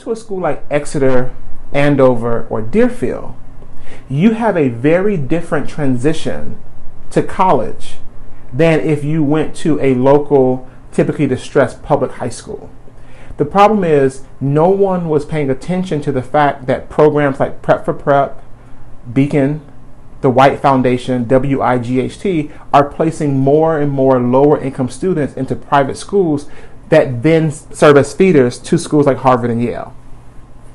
To a school like Exeter, Andover, or Deerfield, you have a very different transition to college than if you went to a local, typically distressed public high school. The problem is no one was paying attention to the fact that programs like Prep for Prep, Beacon, the White Foundation, WIGHT, are placing more and more lower income students into private schools that then serve as feeders to schools like Harvard and Yale.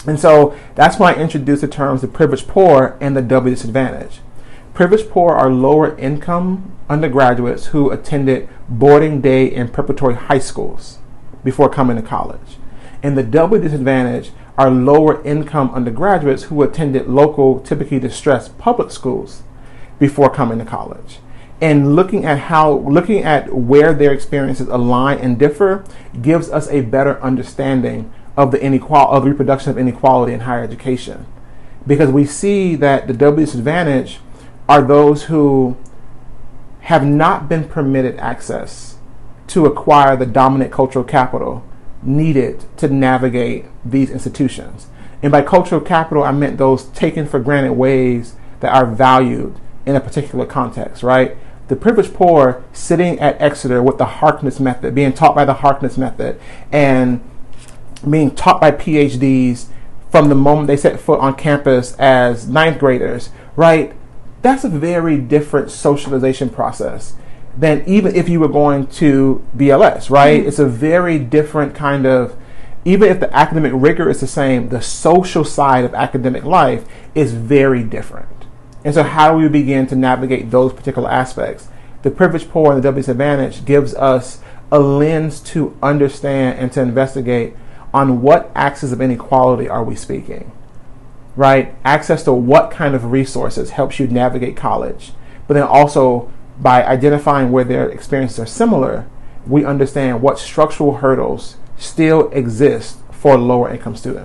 And so that's why I introduced the terms the privileged poor and the doubly disadvantaged. Privileged poor are lower income undergraduates who attended boarding day and preparatory high schools before coming to college. And the doubly disadvantaged are lower income undergraduates who attended local, typically distressed public schools before coming to college. And looking at where their experiences align and differ gives us a better understanding of the reproduction of inequality in higher education. Because we see that the doubly disadvantaged are those who have not been permitted access to acquire the dominant cultural capital needed to navigate these institutions. And by cultural capital, I meant those taken for granted ways that are valued in a particular context, right? The privileged poor sitting at Exeter with the Harkness method, being taught by the Harkness method, and being taught by PhDs from the moment they set foot on campus as ninth graders, right? That's a very different socialization process than even if you were going to BLS, right? Mm-hmm. It's a very different kind of, even if the academic rigor is the same, the social side of academic life is very different. And so how do we begin to navigate those particular aspects? The privileged poor and the doubly disadvantaged gives us a lens to understand and to investigate on what axis of inequality are we speaking, right? Access to what kind of resources helps you navigate college, but then also by identifying where their experiences are similar, we understand what structural hurdles still exist for lower income students.